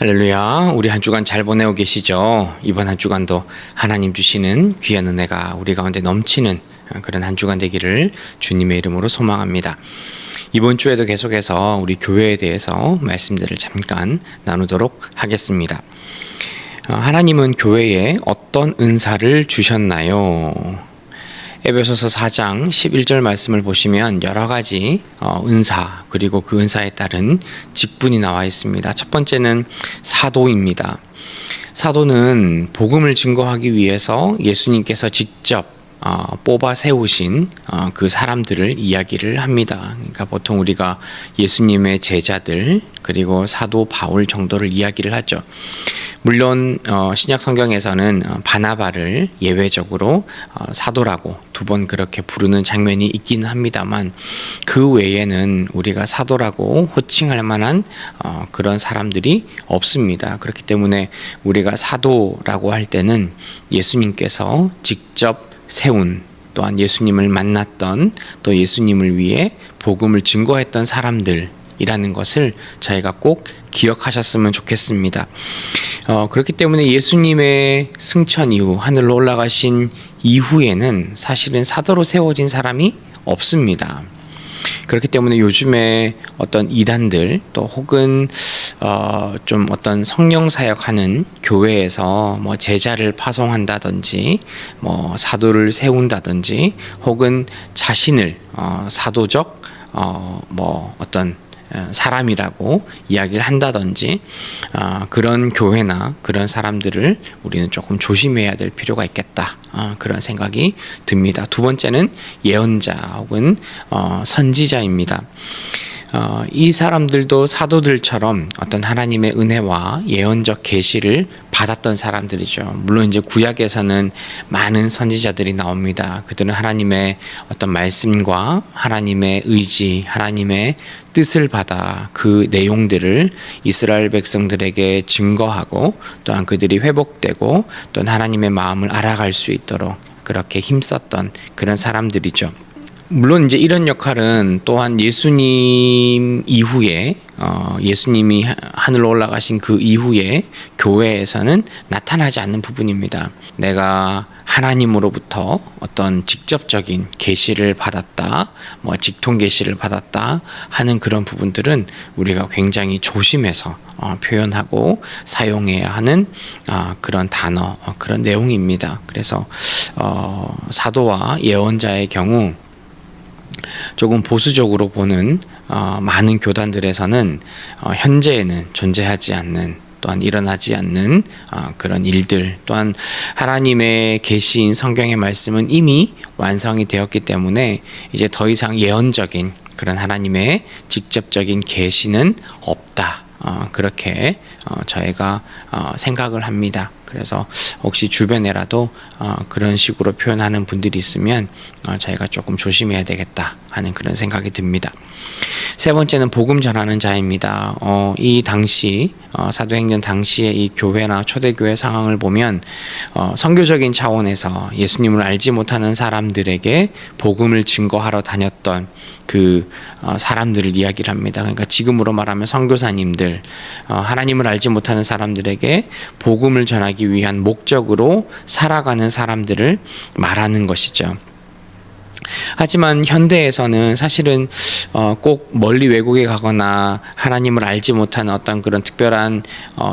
할렐루야. 우리 한 주간 잘 보내고 계시죠? 이번 한 주간도 하나님 주시는 귀한 은혜가 우리 가운데 넘치는 그런 한 주간 되기를 주님의 이름으로 소망합니다. 이번 주에도 계속해서 우리 교회에 대해서 말씀들을 잠깐 나누도록 하겠습니다. 하나님은 교회에 어떤 은사를 주셨나요? 에베소서 4장 11절 말씀을 보시면 여러 가지 은사 그리고 그 은사에 따른 직분이 나와 있습니다. 첫 번째는 사도입니다. 사도는 복음을 증거하기 위해서 예수님께서 직접 뽑아 세우신 그 사람들을 이야기를 합니다. 그러니까 보통 우리가 예수님의 제자들 그리고 사도 바울 정도를 이야기를 하죠. 물론 신약 성경에서는 바나바를 예외적으로 사도라고 두 번 그렇게 부르는 장면이 있기는 합니다만 그 외에는 우리가 사도라고 호칭할 만한 그런 사람들이 없습니다. 그렇기 때문에 우리가 사도라고 할 때는 예수님께서 직접 세운 또한 예수님을 만났던 또 예수님을 위해 복음을 증거했던 사람들이라는 것을 저희가 꼭 기억하셨으면 좋겠습니다. 그렇기 때문에 예수님의 승천 이후 하늘로 올라가신 이후에는 사실은 사도로 세워진 사람이 없습니다. 그렇기 때문에 요즘에 어떤 이단들 또 혹은 좀 어떤 성령 사역하는 교회에서 뭐 제자를 파송한다든지 뭐 사도를 세운다든지 혹은 자신을 사도적 뭐 어떤 사람이라고 이야기를 한다든지 그런 교회나 그런 사람들을 우리는 조금 조심해야 될 필요가 있겠다. 그런 생각이 듭니다. 두 번째는 예언자 혹은 선지자입니다. 이 사람들도 사도들처럼 어떤 하나님의 은혜와 예언적 계시를 받았던 사람들이죠. 물론 이제 구약에서는 많은 선지자들이 나옵니다. 그들은 하나님의 어떤 말씀과 하나님의 의지, 하나님의 뜻을 받아 그 내용들을 이스라엘 백성들에게 증거하고 또한 그들이 회복되고 또한 하나님의 마음을 알아갈 수 있도록 그렇게 힘썼던 그런 사람들이죠. 물론 이제 이런 역할은 또한 예수님 이후에 예수님이 하늘로 올라가신 그 이후에 교회에서는 나타나지 않는 부분입니다. 내가 하나님으로부터 어떤 직접적인 계시를 받았다, 뭐 직통 계시를 받았다 하는 그런 부분들은 우리가 굉장히 조심해서 표현하고 사용해야 하는 그런 단어, 그런 내용입니다. 그래서 사도와 예언자의 경우 조금 보수적으로 보는 많은 교단들에서는 현재에는 존재하지 않는 또한 일어나지 않는 그런 일들 또한 하나님의 계시인 성경의 말씀은 이미 완성이 되었기 때문에 이제 더 이상 예언적인 그런 하나님의 직접적인 계시는 없다. 그렇게 저희가 생각을 합니다. 그래서 혹시 주변에라도 그런 식으로 표현하는 분들이 있으면 저희가 조금 조심해야 되겠다 하는 그런 생각이 듭니다. 세 번째는 복음 전하는 자입니다. 이 당시 사도행전 당시의 이 교회나 초대교회 상황을 보면 선교적인 차원에서 예수님을 알지 못하는 사람들에게 복음을 증거하러 다녔던 그 사람들을 이야기를 합니다. 그러니까 지금으로 말하면 선교사님들, 하나님을 알지 못하는 사람들에게 복음을 전하기 위한 목적으로 살아가는 사람들을 말하는 것이죠. 하지만 현대에서는 사실은 꼭 멀리 외국에 가거나 하나님을 알지 못하는 어떤 그런 특별한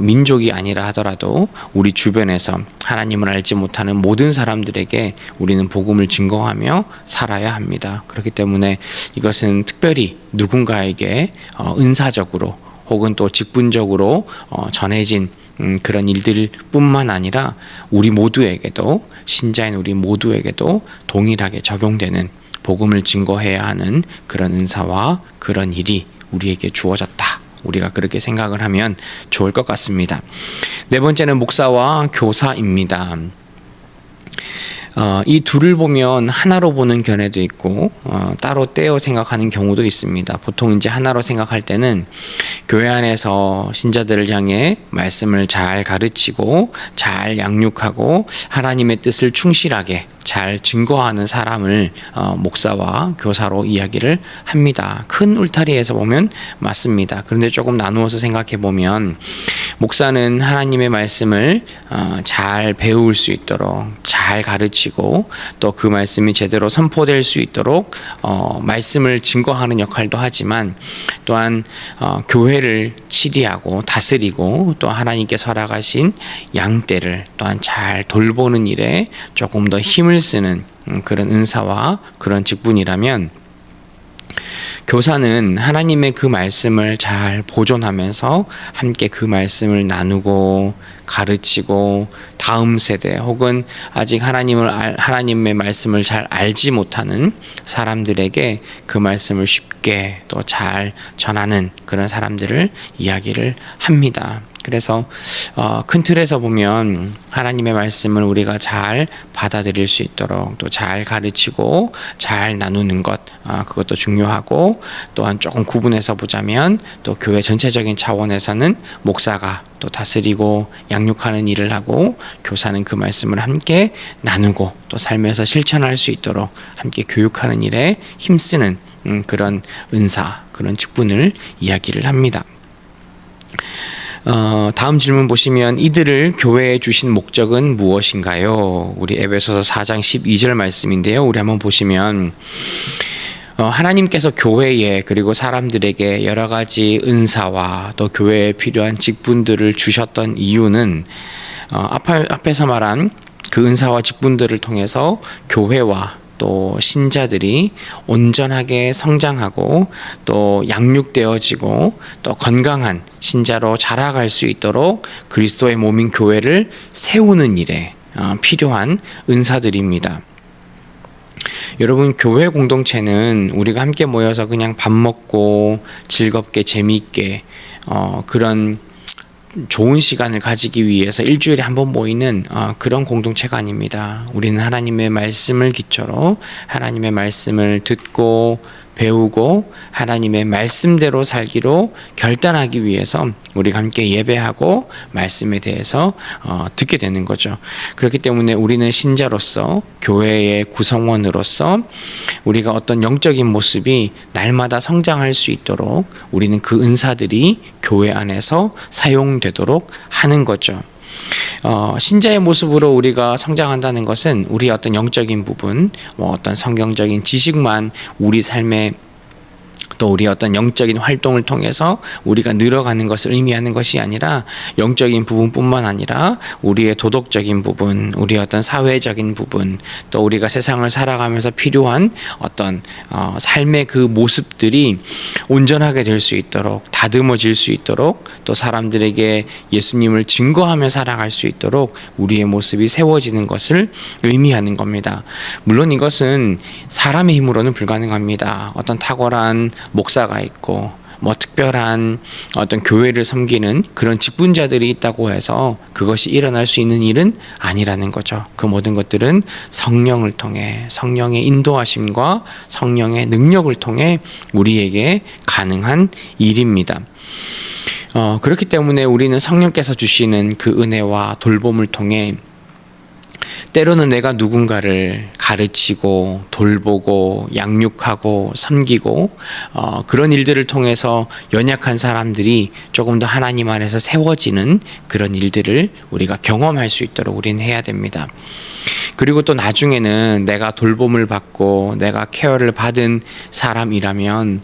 민족이 아니라 하더라도 우리 주변에서 하나님을 알지 못하는 모든 사람들에게 우리는 복음을 증거하며 살아야 합니다. 그렇기 때문에 이것은 특별히 누군가에게 은사적으로 혹은 또 직분적으로 전해진 그런 일들 뿐만 아니라 우리 모두에게도 신자인 우리 모두에게도 동일하게 적용되는 복음을 증거해야 하는 그런 은사와 그런 일이 우리에게 주어졌다. 우리가 그렇게 생각을 하면 좋을 것 같습니다. 네 번째는 목사와 교사입니다. 이 둘을 보면 하나로 보는 견해도 있고 따로 떼어 생각하는 경우도 있습니다. 보통 이제 하나로 생각할 때는 교회 안에서 신자들을 향해 말씀을 잘 가르치고 잘 양육하고 하나님의 뜻을 충실하게 잘 증거하는 사람을 목사와 교사로 이야기를 합니다. 큰 울타리에서 보면 맞습니다. 그런데 조금 나누어서 생각해 보면 목사는 하나님의 말씀을 잘 배울 수 있도록 잘 가르치고 또 그 말씀이 제대로 선포될 수 있도록 말씀을 증거하는 역할도 하지만 또한 교회를 치리하고 다스리고 또 하나님께서 허락하신 양떼를 또한 잘 돌보는 일에 조금 더 힘을 쓰는 그런 은사와 그런 직분이라면, 교사는 하나님의 그 말씀을 잘 보존하면서 함께 그 말씀을 나누고 가르치고 다음 세대 혹은 아직 하나님의 말씀을 잘 알지 못하는 사람들에게 그 말씀을 쉽게 또 잘 전하는 그런 사람들을 이야기를 합니다. 그래서 큰 틀에서 보면 하나님의 말씀을 우리가 잘 받아들일 수 있도록 또 잘 가르치고 잘 나누는 것, 그것도 중요하고, 또한 조금 구분해서 보자면 또 교회 전체적인 차원에서는 목사가 또 다스리고 양육하는 일을 하고 교사는 그 말씀을 함께 나누고 또 삶에서 실천할 수 있도록 함께 교육하는 일에 힘쓰는 그런 은사, 그런 직분을 이야기를 합니다. 다음 질문 보시면 이들을 교회에 주신 목적은 무엇인가요? 우리 에베소서 4장 12절 말씀인데요. 우리 한번 보시면 하나님께서 교회에 그리고 사람들에게 여러 가지 은사와 또 교회에 필요한 직분들을 주셨던 이유는 앞에서 말한 그 은사와 직분들을 통해서 교회와 또 신자들이 온전하게 성장하고 또 양육되어지고 또 건강한 신자로 자라갈 수 있도록 그리스도의 몸인 교회를 세우는 일에 필요한 은사들입니다. 여러분, 교회 공동체는 우리가 함께 모여서 그냥 밥 먹고 즐겁게 재미있게 그런 좋은 시간을 가지기 위해서 일주일에 한 번 모이는 그런 공동체가 아닙니다. 우리는 하나님의 말씀을 기초로 하나님의 말씀을 듣고 배우고 하나님의 말씀대로 살기로 결단하기 위해서 우리가 함께 예배하고 말씀에 대해서 듣게 되는 거죠. 그렇기 때문에 우리는 신자로서 교회의 구성원으로서 우리가 어떤 영적인 모습이 날마다 성장할 수 있도록 우리는 그 은사들이 교회 안에서 사용되도록 하는 거죠. 신자의 모습으로 우리가 성장한다는 것은 우리의 어떤 영적인 부분, 어떤 성경적인 지식만 우리 삶에 또 우리 어떤 영적인 활동을 통해서 우리가 늘어가는 것을 의미하는 것이 아니라 영적인 부분뿐만 아니라 우리의 도덕적인 부분, 우리의 어떤 사회적인 부분, 또 우리가 세상을 살아가면서 필요한 어떤 삶의 그 모습들이 온전하게 될 수 있도록, 다듬어질 수 있도록, 또 사람들에게 예수님을 증거하며 살아갈 수 있도록 우리의 모습이 세워지는 것을 의미하는 겁니다. 물론 이것은 사람의 힘으로는 불가능합니다. 어떤 탁월한 목사가 있고 특별한 어떤 교회를 섬기는 그런 직분자들이 있다고 해서 그것이 일어날 수 있는 일은 아니라는 거죠. 그 모든 것들은 성령을 통해, 성령의 인도하심과 성령의 능력을 통해 우리에게 가능한 일입니다. 그렇기 때문에 우리는 성령께서 주시는 그 은혜와 돌봄을 통해 때로는 내가 누군가를 가르치고 돌보고 양육하고 섬기고 그런 일들을 통해서 연약한 사람들이 조금 더 하나님 안에서 세워지는 그런 일들을 우리가 경험할 수 있도록 우리는 해야 됩니다. 그리고 또 나중에는 내가 돌봄을 받고 내가 케어를 받은 사람이라면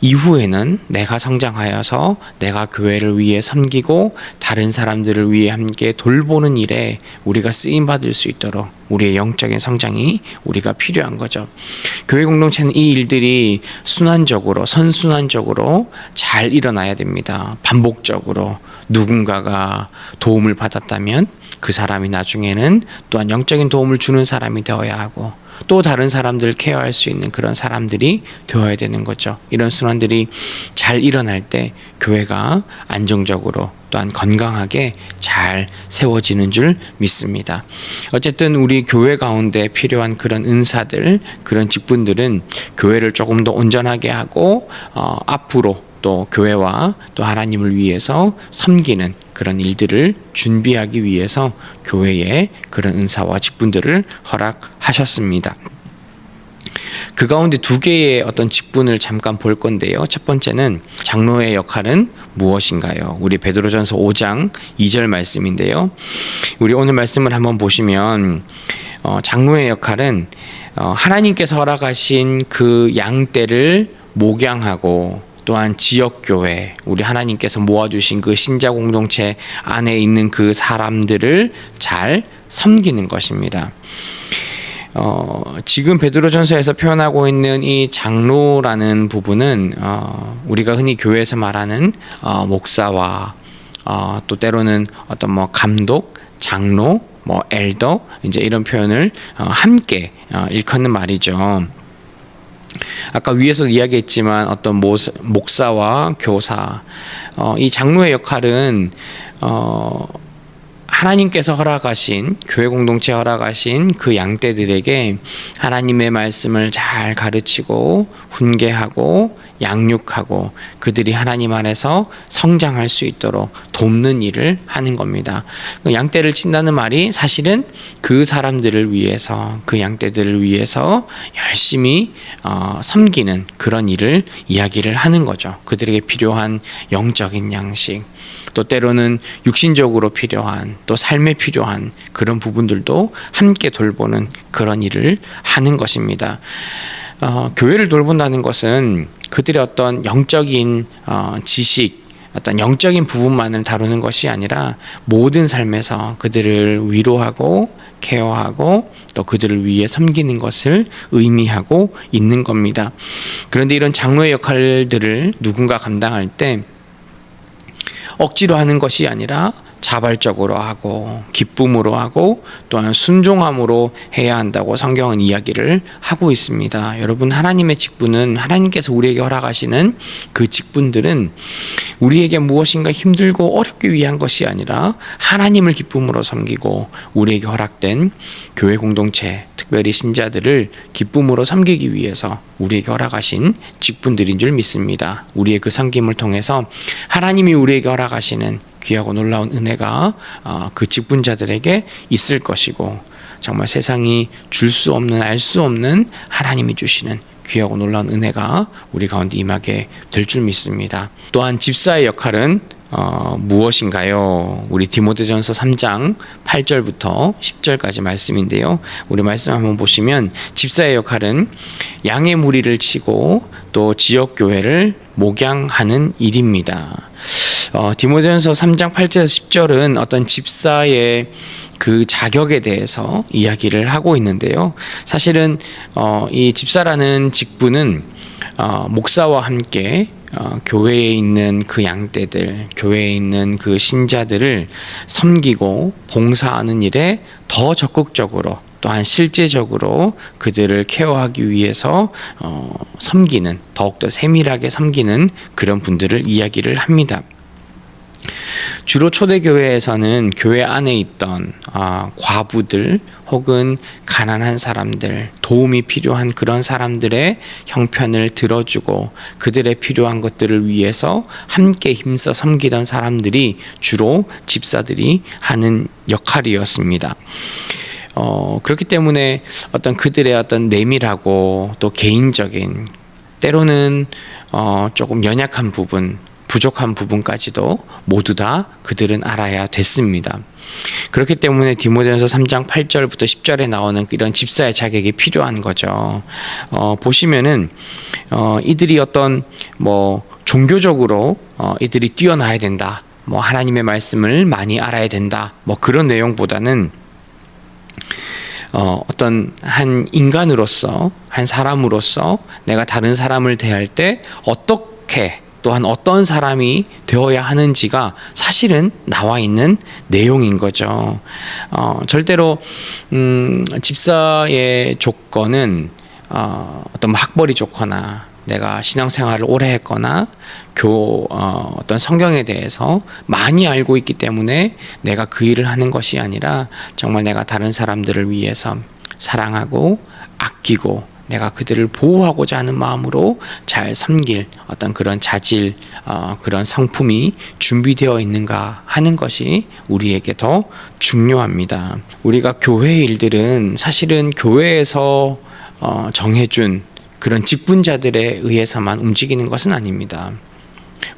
이후에는 내가 성장하여서 내가 교회를 위해 섬기고 다른 사람들을 위해 함께 돌보는 일에 우리가 쓰임받을 수 있도록 우리의 영적인 성장이 우리가 필요한 거죠. 교회 공동체는 이 일들이 순환적으로, 선순환적으로 잘 일어나야 됩니다. 반복적으로 누군가가 도움을 받았다면 그 사람이 나중에는 또한 영적인 도움을 주는 사람이 되어야 하고 또 다른 사람들을 케어할 수 있는 그런 사람들이 되어야 되는 거죠. 이런 순환들이 잘 일어날 때 교회가 안정적으로 또한 건강하게 잘 세워지는 줄 믿습니다. 어쨌든 우리 교회 가운데 필요한 그런 은사들, 그런 직분들은 교회를 조금 더 온전하게 하고 앞으로 또 교회와 또 하나님을 위해서 섬기는 그런 일들을 준비하기 위해서 교회에 그런 은사와 직분들을 허락하셨습니다. 그 가운데 두 개의 어떤 직분을 잠깐 볼 건데요. 첫 번째는 장로의 역할은 무엇인가요? 우리 베드로전서 5장 2절 말씀인데요. 우리 오늘 말씀을 한번 보시면 장로의 역할은 하나님께서 허락하신 그 양떼를 목양하고 또한 지역교회, 우리 하나님께서 모아주신 그 신자 공동체 안에 있는 그 사람들을 잘 섬기는 것입니다. 지금 베드로전서에서 표현하고 있는 이 장로라는 부분은 우리가 흔히 교회에서 말하는 목사와 또 때로는 어떤 뭐 감독, 장로, 뭐 엘더 이제 이런 표현을 함께 일컫는 말이죠. 아까 위에서 이야기했지만 어떤 목사와 교사, 이 장로의 역할은 하나님께서 허락하신 교회 공동체 허락하신 그 양떼들에게 하나님의 말씀을 잘 가르치고 훈계하고 양육하고 그들이 하나님 안에서 성장할 수 있도록 돕는 일을 하는 겁니다. 양떼를 친다는 말이 사실은 그 사람들을 위해서, 그 양떼들을 위해서 열심히 섬기는 그런 일을 이야기를 하는 거죠. 그들에게 필요한 영적인 양식, 또 때로는 육신적으로 필요한, 또 삶에 필요한 그런 부분들도 함께 돌보는 그런 일을 하는 것입니다. 교회를 돌본다는 것은 그들의 어떤 영적인 지식, 어떤 영적인 부분만을 다루는 것이 아니라 모든 삶에서 그들을 위로하고 케어하고 또 그들을 위해 섬기는 것을 의미하고 있는 겁니다. 그런데 이런 장로의 역할들을 누군가 감당할 때 억지로 하는 것이 아니라 자발적으로 하고 기쁨으로 하고 또한 순종함으로 해야 한다고 성경은 이야기를 하고 있습니다. 여러분, 하나님의 직분은, 하나님께서 우리에게 허락하시는 그 직분들은 우리에게 무엇인가 힘들고 어렵기 위한 것이 아니라 하나님을 기쁨으로 섬기고 우리에게 허락된 교회 공동체, 특별히 신자들을 기쁨으로 섬기기 위해서 우리에게 허락하신 직분들인 줄 믿습니다. 우리의 그 섬김을 통해서 하나님이 우리에게 허락하시는 귀하고 놀라운 은혜가 그 직분자들에게 있을 것이고, 정말 세상이 줄 수 없는, 알 수 없는 하나님이 주시는 귀하고 놀라운 은혜가 우리 가운데 임하게 될 줄 믿습니다. 또한 집사의 역할은 무엇인가요? 우리 디모데전서 3장 8절부터 10절까지 말씀인데요. 우리 말씀 한번 보시면 집사의 역할은 양의 무리를 치고 또 지역 교회를 목양하는 일입니다. 디모데전서 3장 8절에서 10절은 어떤 집사의 그 자격에 대해서 이야기를 하고 있는데요. 사실은 이 집사라는 직분은 목사와 함께 교회에 있는 그 양떼들, 교회에 있는 그 신자들을 섬기고 봉사하는 일에 더 적극적으로 또한 실제적으로 그들을 케어하기 위해서 섬기는, 더욱더 세밀하게 섬기는 그런 분들을 이야기를 합니다. 주로 초대교회에서는 교회 안에 있던 과부들 혹은 가난한 사람들, 도움이 필요한 그런 사람들의 형편을 들어주고 그들의 필요한 것들을 위해서 함께 힘써 섬기던 사람들이 주로 집사들이 하는 역할이었습니다. 그렇기 때문에 어떤 그들의 어떤 내밀하고 또 개인적인, 때로는 조금 연약한 부분, 부족한 부분까지도 모두 다 그들은 알아야 됐습니다. 그렇기 때문에 디모데전서 3장 8절부터 10절에 나오는 이런 집사의 자격이 필요한 거죠. 보시면은 이들이 어떤 종교적으로 이들이 뛰어나야 된다, 하나님의 말씀을 많이 알아야 된다, 그런 내용보다는 어떤 한 인간으로서, 한 사람으로서 내가 다른 사람을 대할 때 어떻게, 또한 어떤 사람이 되어야 하는지가 사실은 나와 있는 내용인 거죠. 절대로 집사의 조건은 어떤 학벌이 좋거나 내가 신앙생활을 오래 했거나 어떤 성경에 대해서 많이 알고 있기 때문에 내가 그 일을 하는 것이 아니라 정말 내가 다른 사람들을 위해서 사랑하고 아끼고 내가 그들을 보호하고자 하는 마음으로 잘 섬길 어떤 그런 자질, 그런 성품이 준비되어 있는가 하는 것이 우리에게 더 중요합니다. 우리가 교회 일들은 사실은 교회에서 정해준 그런 직분자들에 의해서만 움직이는 것은 아닙니다.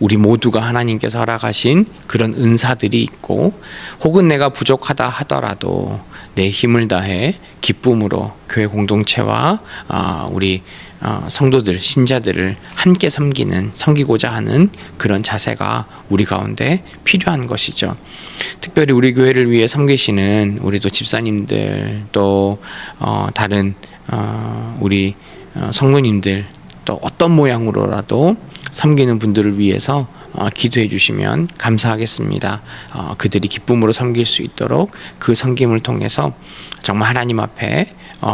우리 모두가 하나님께서 허락하신 그런 은사들이 있고, 혹은 내가 부족하다 하더라도 내 힘을 다해 기쁨으로 교회 공동체와 우리 성도들, 신자들을 함께 섬기고자 하는 그런 자세가 우리 가운데 필요한 것이죠. 특별히 우리 교회를 위해 섬기시는 우리 또 집사님들, 또 다른 우리 성도님들, 또 어떤 모양으로라도 섬기는 분들을 위해서 기도해 주시면 감사하겠습니다. 그들이 기쁨으로 섬길 수 있도록 그 섬김을 통해서 정말 하나님 앞에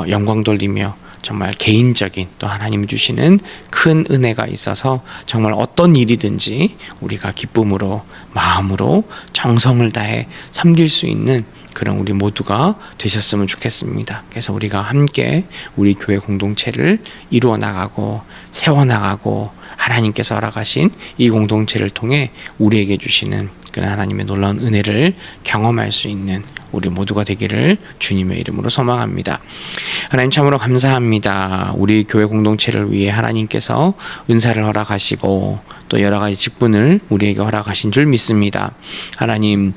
영광 돌리며 정말 개인적인 또 하나님 주시는 큰 은혜가 있어서 정말 어떤 일이든지 우리가 기쁨으로, 마음으로, 정성을 다해 섬길 수 있는 그런 우리 모두가 되셨으면 좋겠습니다. 그래서 우리가 함께 우리 교회 공동체를 이루어 나가고 세워 나가고, 하나님께서 허락하신 이 공동체를 통해 우리에게 주시는 그런 하나님의 놀라운 은혜를 경험할 수 있는 우리 모두가 되기를 주님의 이름으로 소망합니다. 하나님 참으로 감사합니다. 우리 교회 공동체를 위해 하나님께서 은사를 허락하시고 또 여러 가지 직분을 우리에게 허락하신 줄 믿습니다. 하나님,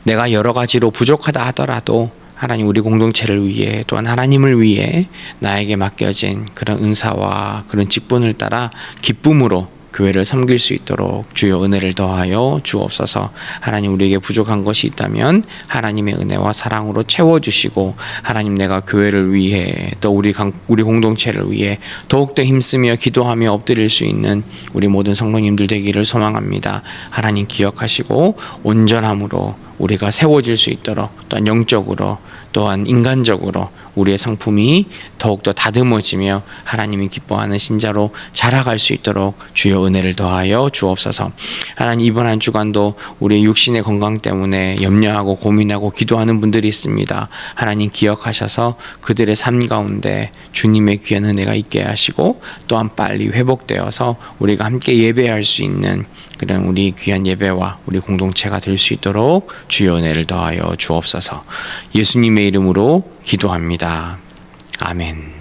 내가 여러 가지로 부족하다 하더라도 하나님, 우리 공동체를 위해, 또한 하나님을 위해 나에게 맡겨진 그런 은사와 그런 직분을 따라 기쁨으로 교회를 섬길 수 있도록 주여 은혜를 더하여 주옵소서. 하나님, 우리에게 부족한 것이 있다면 하나님의 은혜와 사랑으로 채워주시고, 하나님, 내가 교회를 위해 또 우리 공동체를 위해 더욱더 힘쓰며 기도하며 엎드릴 수 있는 우리 모든 성도님들 되기를 소망합니다. 하나님 기억하시고 온전함으로 우리가 세워질 수 있도록, 또한 영적으로 또한 인간적으로 우리의 성품이 더욱더 다듬어지며 하나님이 기뻐하는 신자로 자라갈 수 있도록 주여 은혜를 더하여 주옵소서. 하나님, 이번 한 주간도 우리의 육신의 건강 때문에 염려하고 고민하고 기도하는 분들이 있습니다. 하나님 기억하셔서 그들의 삶 가운데 주님의 귀한 은혜가 있게 하시고, 또한 빨리 회복되어서 우리가 함께 예배할 수 있는 그런 우리 귀한 예배와 우리 공동체가 될 수 있도록 주여 은혜를 더하여 주옵소서. 예수님의 이름으로 기도합니다. 아멘.